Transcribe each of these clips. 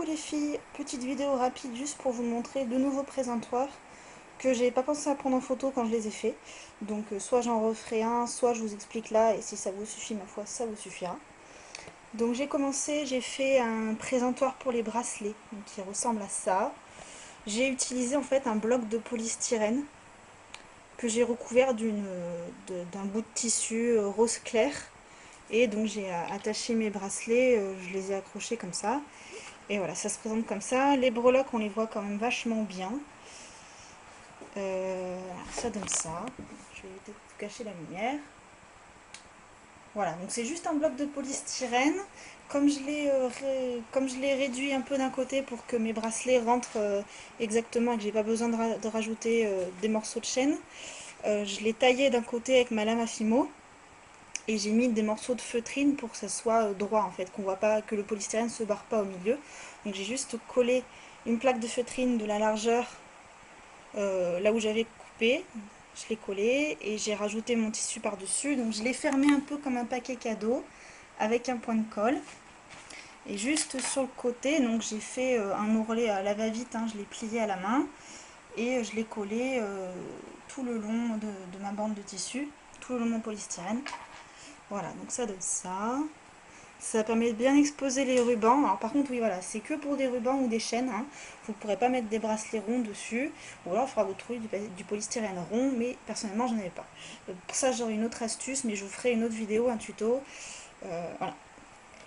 Coucou les filles, petite vidéo rapide juste pour vous montrer de nouveaux présentoirs que j'ai pas pensé à prendre en photo quand je les ai faits. Donc soit j'en referai un, soit je vous explique là et si ça vous suffit ma foi ça vous suffira. Donc j'ai fait un présentoir pour les bracelets donc, qui ressemble à ça. J'ai utilisé en fait un bloc de polystyrène que j'ai recouvert d'un bout de tissu rose clair. Et donc j'ai attaché mes bracelets, je les ai accrochés comme ça. Et voilà, ça se présente comme ça. Les breloques, on les voit quand même vachement bien. Ça donne ça. Je vais peut-être cacher la lumière. Voilà, donc c'est juste un bloc de polystyrène. Comme je l'ai réduit un peu d'un côté pour que mes bracelets rentrent exactement et que j'ai pas besoin de rajouter des morceaux de chaîne, je l'ai taillé d'un côté avec ma lame à fimo et j'ai mis des morceaux de feutrine pour que ça soit droit en fait, qu'on voit pas, que le polystyrène se barre pas au milieu. Donc j'ai juste collé une plaque de feutrine de la largeur là où j'avais coupé, je l'ai collé et j'ai rajouté mon tissu par dessus. Donc je l'ai fermé un peu comme un paquet cadeau avec un point de colle. Et juste sur le côté, donc j'ai fait un ourlet à la va-vite, hein, je l'ai plié à la main et je l'ai collé tout le long de ma bande de tissu, tout le long de mon polystyrène. Voilà, donc ça donne ça. Ça permet de bien exposer les rubans. Alors par contre, oui, voilà, c'est que pour des rubans ou des chaînes. Hein. Vous ne pourrez pas mettre des bracelets ronds dessus. Ou alors, il faudra vous trouver du polystyrène rond. Mais personnellement, je n'en avais pas. Pour ça, j'aurai une autre astuce, mais je vous ferai une autre vidéo, un tuto. Voilà.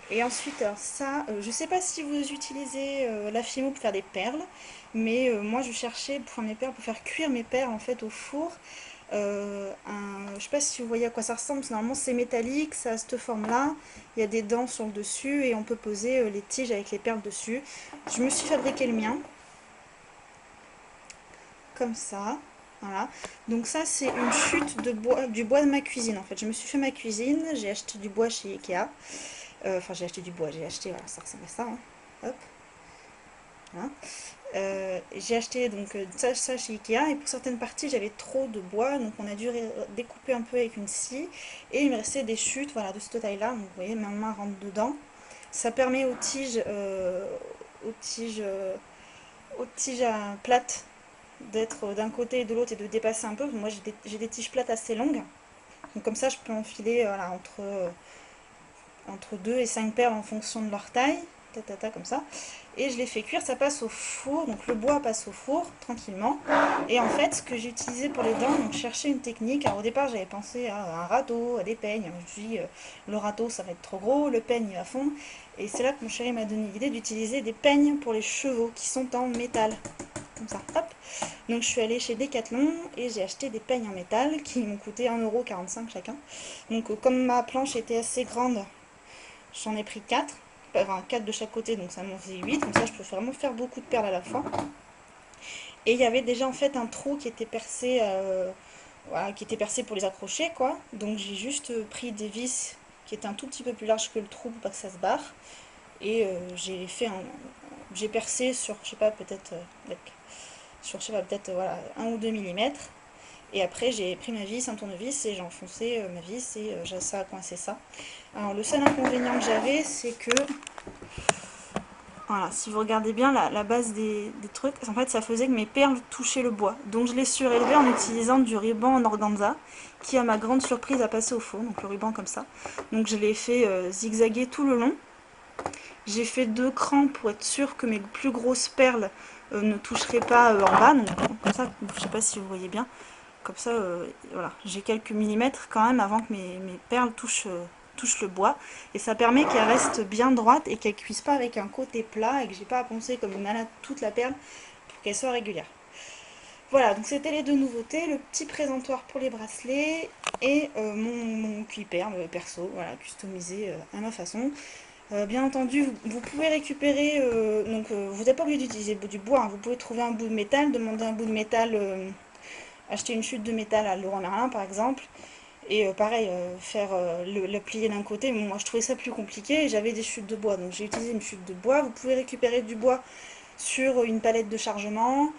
Et ensuite, alors ça, je ne sais pas si vous utilisez la Fimo pour faire des perles. Mais moi, je cherchais pour faire mes perles, pour faire cuire mes perles en fait au four. Je sais pas si vous voyez à quoi ça ressemble, normalement c'est métallique, ça a cette forme là, il y a des dents sur le dessus et on peut poser les tiges avec les perles dessus. Je me suis fabriqué le mien, comme ça, voilà. Donc ça c'est une chute de bois, du bois de ma cuisine en fait. Je me suis fait ma cuisine, j'ai acheté du bois chez Ikea, enfin j'ai acheté du bois, j'ai acheté, voilà, ça ressemble à ça, hein. Hop, voilà. J'ai acheté donc ça chez Ikea et pour certaines parties j'avais trop de bois donc on a dû découper un peu avec une scie et il me restait des chutes voilà, de cette taille là, donc vous voyez ma main rentre dedans. Ça permet aux tiges, euh, aux tiges plates d'être d'un côté et de l'autre et de dépasser un peu. Moi j'ai des tiges plates assez longues donc comme ça je peux enfiler voilà, entre 2 et 5 perles en fonction de leur taille, comme ça. Et je les fais cuire, ça passe au four, donc le bois passe au four tranquillement. Et en fait, ce que j'ai utilisé pour les dents, donc chercher une technique. Alors au départ, j'avais pensé à un râteau, à des peignes. Je me suis dit, le râteau, ça va être trop gros, le peigne, il va fondre. Et c'est là que mon chéri m'a donné l'idée d'utiliser des peignes pour les chevaux qui sont en métal. Comme ça, hop. Donc je suis allée chez Decathlon et j'ai acheté des peignes en métal qui m'ont coûté 1,45 € chacun. Donc comme ma planche était assez grande, j'en ai pris 4, enfin 4 de chaque côté, donc ça m'en faisait 8. Comme ça, je peux vraiment faire beaucoup de perles à la fois. Et il y avait déjà en fait un trou qui était percé, voilà, qui était percé pour les accrocher, quoi. Donc j'ai juste pris des vis qui étaient un tout petit peu plus larges que le trou pour pas que ça se barre. Et j'ai percé sur, je sais pas, peut-être, sur, je sais pas, peut-être, voilà, 1 ou 2 millimètres. Et après, j'ai pris ma vis, un tournevis, et j'ai enfoncé ma vis et ça a coincé ça. Alors, le seul inconvénient que j'avais, c'est que, voilà, si vous regardez bien la base des trucs, en fait, ça faisait que mes perles touchaient le bois. Donc, je l'ai surélevé en utilisant du ruban en organza, qui, à ma grande surprise, a passé au faux. Donc, le ruban comme ça. Donc, je l'ai fait zigzaguer tout le long. J'ai fait 2 crans pour être sûr que mes plus grosses perles ne toucheraient pas en bas. Donc, comme ça, je sais pas si vous voyez bien. Comme ça, voilà, j'ai quelques millimètres quand même avant que mes perles touchent le bois. Et ça permet qu'elles restent bien droites et qu'elles ne cuisent pas avec un côté plat et que j'ai pas à poncer comme une malade toute la perle pour qu'elle soit régulière. Voilà, donc c'était les 2 nouveautés, le petit présentoir pour les bracelets et mon cuit-perle perso, voilà, customisé à ma façon. Bien entendu, vous pouvez récupérer, vous n'êtes pas obligé d'utiliser du bois, hein, vous pouvez trouver un bout de métal, demander un bout de métal, acheter une chute de métal à Leroy Merlin par exemple, et pareil, faire le plier d'un côté. Mais moi je trouvais ça plus compliqué et j'avais des chutes de bois, donc j'ai utilisé une chute de bois. Vous pouvez récupérer du bois sur une palette de chargement,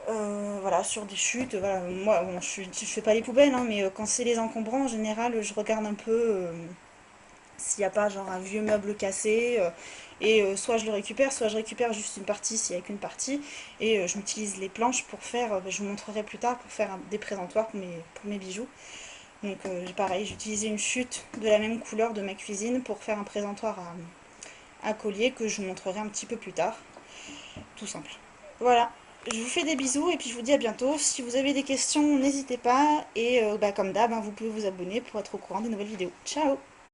voilà, sur des chutes. Voilà. Moi, bon, je fais pas les poubelles, hein, mais quand c'est les encombrants, en général, je regarde un peu. s'il n'y a pas genre un vieux meuble cassé, et soit je le récupère, soit je récupère juste une partie s'il n'y a qu'une partie, et je m'utilise les planches pour faire, je vous montrerai plus tard, pour faire des présentoirs pour mes bijoux. Donc pareil, j'ai utilisé une chute de la même couleur de ma cuisine pour faire un présentoir à collier que je vous montrerai un petit peu plus tard. Tout simple. Voilà, je vous fais des bisous et puis je vous dis à bientôt. Si vous avez des questions, n'hésitez pas. Et comme d'hab, hein, vous pouvez vous abonner pour être au courant des nouvelles vidéos. Ciao!